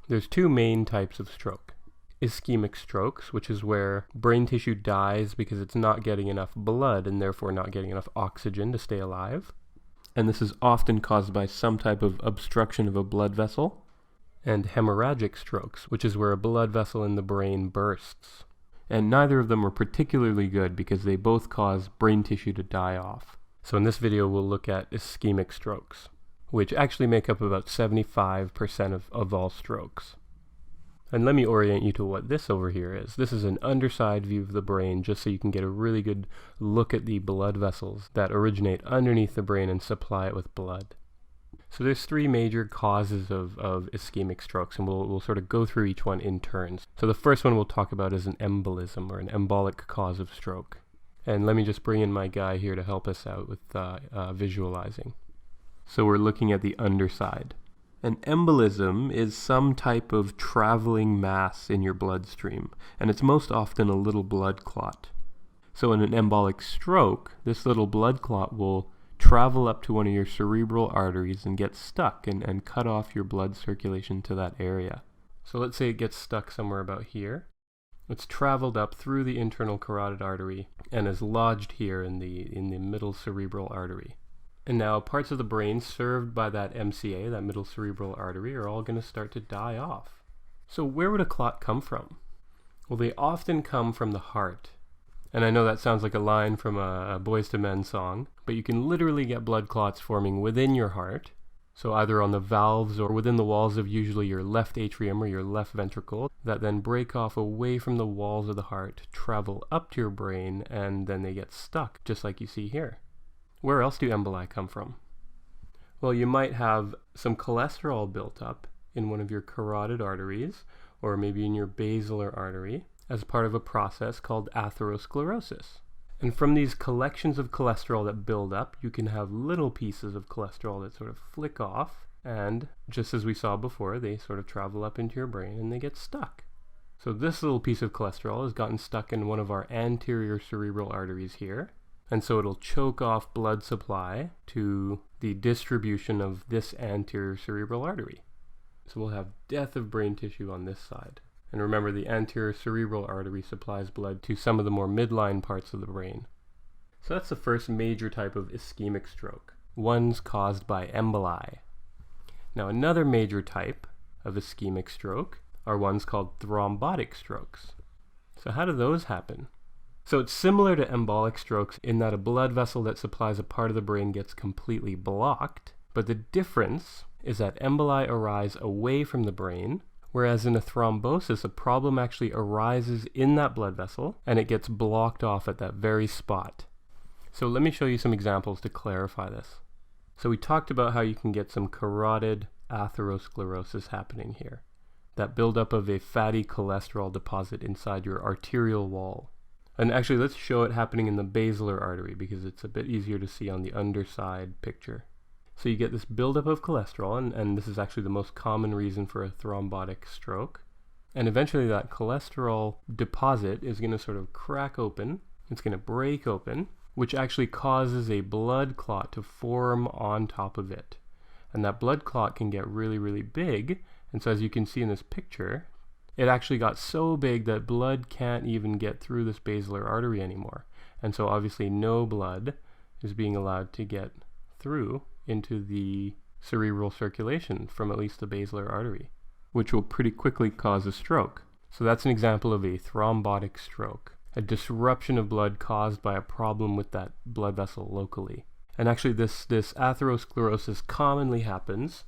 There's two main types of stroke. Ischemic strokes, which is where brain tissue dies because it's not getting enough blood and therefore not getting enough oxygen to stay alive. And this is often caused by some type of obstruction of a blood vessel. And hemorrhagic strokes, which is where a blood vessel in the brain bursts. And neither of them are particularly good because they both cause brain tissue to die off. So in this video we'll look at ischemic strokes, which actually make up about 75% of all strokes. And let me orient you to what this over here is. This is an underside view of the brain just so you can get a really good look at the blood vessels that originate underneath the brain and supply it with blood. So there's three major causes of ischemic strokes, and we'll sort of go through each one in turns. So the first one we'll talk about is an embolism, or an embolic cause of stroke. And let me just bring in my guy here to help us out with visualizing. So we're looking at the underside. An embolism is some type of traveling mass in your bloodstream, and it's most often a little blood clot. So in an embolic stroke, this little blood clot will travel up to one of your cerebral arteries and get stuck and cut off your blood circulation to that area. So let's say it gets stuck somewhere about here. It's traveled up through the internal carotid artery and is lodged here in the middle cerebral artery. And now parts of the brain served by that MCA, that middle cerebral artery, are all going to start to die off. So where would a clot come from? Well, they often come from the heart. And I know that sounds like a line from a Boyz II Men song, but you can literally get blood clots forming within your heart. So either on the valves or within the walls of usually your left atrium or your left ventricle, that then break off away from the walls of the heart, travel up to your brain, and then they get stuck, just like you see here. Where else do emboli come from? Well, you might have some cholesterol built up in one of your carotid arteries, or maybe in your basilar artery, as part of a process called atherosclerosis. And from these collections of cholesterol that build up, you can have little pieces of cholesterol that sort of flick off, and just as we saw before, they sort of travel up into your brain and they get stuck. So this little piece of cholesterol has gotten stuck in one of our anterior cerebral arteries here, and so it'll choke off blood supply to the distribution of this anterior cerebral artery. So we'll have death of brain tissue on this side. And remember, the anterior cerebral artery supplies blood to some of the more midline parts of the brain. So that's the first major type of ischemic stroke, ones caused by emboli. Now another major type of ischemic stroke are ones called thrombotic strokes. So how do those happen? So it's similar to embolic strokes in that a blood vessel that supplies a part of the brain gets completely blocked, but the difference is that emboli arise away from the brain, whereas in a thrombosis, a problem actually arises in that blood vessel and it gets blocked off at that very spot. So let me show you some examples to clarify this. So we talked about how you can get some carotid atherosclerosis happening here, that buildup of a fatty cholesterol deposit inside your arterial wall. And actually, let's show it happening in the basilar artery because it's a bit easier to see on the underside picture. So you get this buildup of cholesterol, and this is actually the most common reason for a thrombotic stroke. And eventually that cholesterol deposit is going to sort of crack open. It's going to break open, which actually causes a blood clot to form on top of it. And that blood clot can get really, really big. And so as you can see in this picture, it actually got so big that blood can't even get through this basilar artery anymore. And so obviously no blood is being allowed to get through into the cerebral circulation from at least the basilar artery, which will pretty quickly cause a stroke. So that's an example of a thrombotic stroke, a disruption of blood caused by a problem with that blood vessel locally. And actually this atherosclerosis commonly happens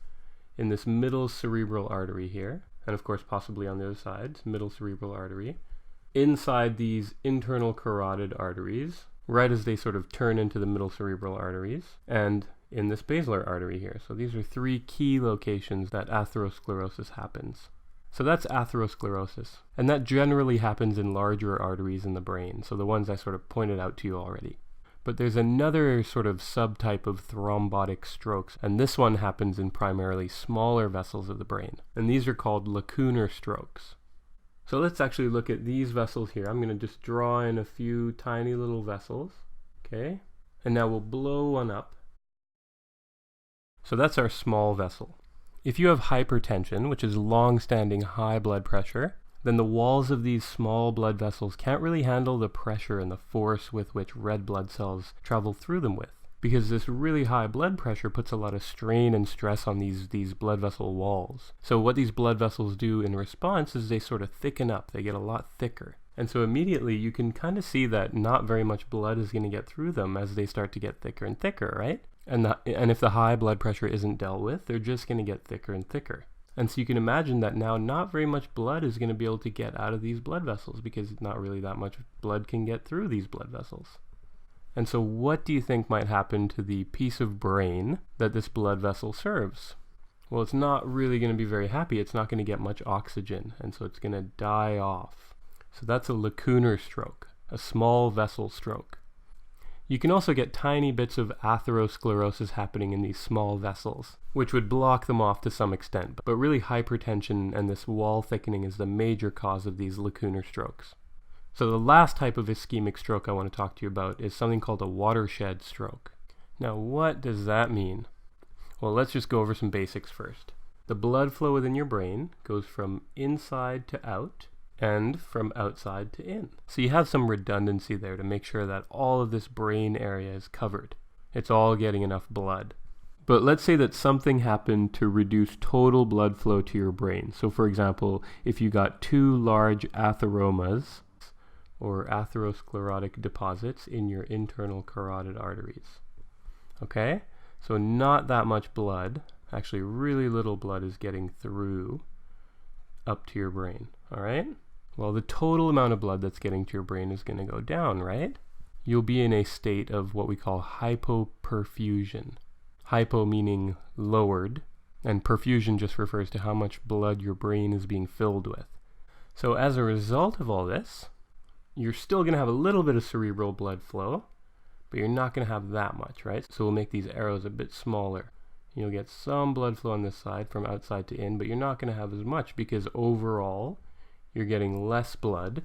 in this middle cerebral artery here, and of course possibly on the other side, middle cerebral artery, inside these internal carotid arteries, right as they sort of turn into the middle cerebral arteries, and in this basilar artery here. So these are three key locations that atherosclerosis happens. So that's atherosclerosis, and that generally happens in larger arteries in the brain, so the ones I sort of pointed out to you already. But there's another sort of subtype of thrombotic strokes, and this one happens in primarily smaller vessels of the brain. And these are called lacunar strokes. So let's actually look at these vessels here. I'm going to just draw in a few tiny little vessels, okay? And now we'll blow one up. So that's our small vessel. If you have hypertension, which is long-standing high blood pressure, then the walls of these small blood vessels can't really handle the pressure and the force with which red blood cells travel through them with. Because this really high blood pressure puts a lot of strain and stress on these blood vessel walls. So what these blood vessels do in response is they sort of thicken up. They get a lot thicker. And so immediately you can kind of see that not very much blood is going to get through them as they start to get thicker and thicker, right? And if the high blood pressure isn't dealt with, they're just going to get thicker and thicker. And so you can imagine that now not very much blood is going to be able to get out of these blood vessels because not really that much blood can get through these blood vessels. And so what do you think might happen to the piece of brain that this blood vessel serves? Well, it's not really going to be very happy. It's not going to get much oxygen, and so it's going to die off. So that's a lacunar stroke, a small vessel stroke. You can also get tiny bits of atherosclerosis happening in these small vessels, which would block them off to some extent. But really hypertension and this wall thickening is the major cause of these lacunar strokes. So the last type of ischemic stroke I want to talk to you about is something called a watershed stroke. Now, what does that mean? Well, let's just go over some basics first. The blood flow within your brain goes from inside to out and from outside to in. So you have some redundancy there to make sure that all of this brain area is covered. It's all getting enough blood. But let's say that something happened to reduce total blood flow to your brain. So for example, if you got 2 large atheromas, or atherosclerotic deposits in your internal carotid arteries. Okay? So not that much blood, actually really little blood is getting through up to your brain. Alright? Well, the total amount of blood that's getting to your brain is going to go down, right? You'll be in a state of what we call hypoperfusion. Hypo meaning lowered, and perfusion just refers to how much blood your brain is being filled with. So as a result of all this, you're still going to have a little bit of cerebral blood flow, but you're not going to have that much, right? So we'll make these arrows a bit smaller. You'll get some blood flow on this side from outside to in, but you're not going to have as much because overall you're getting less blood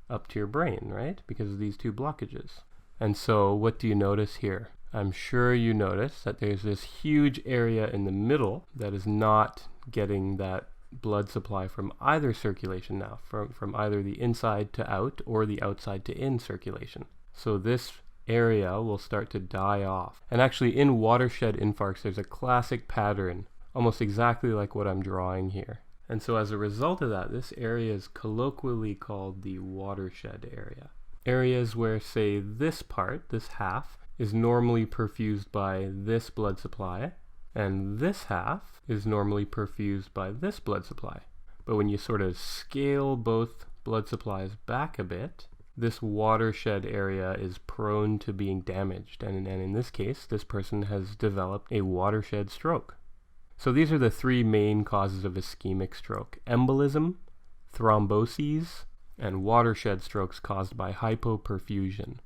up to your brain, right? Because of these 2 blockages. And so what do you notice here? I'm sure you notice that there's this huge area in the middle that is not getting that blood supply from either circulation now, from either the inside to out or the outside to in circulation. So this area will start to die off. And actually in watershed infarcts there's a classic pattern, almost exactly like what I'm drawing here. And so as a result of that, this area is colloquially called the watershed area. Areas where, say, this part, this half, is normally perfused by this blood supply, and this half is normally perfused by this blood supply. But when you sort of scale both blood supplies back a bit, this watershed area is prone to being damaged. And in this case, this person has developed a watershed stroke. So these are the 3 main causes of ischemic stroke: embolism, thromboses, and watershed strokes caused by hypoperfusion.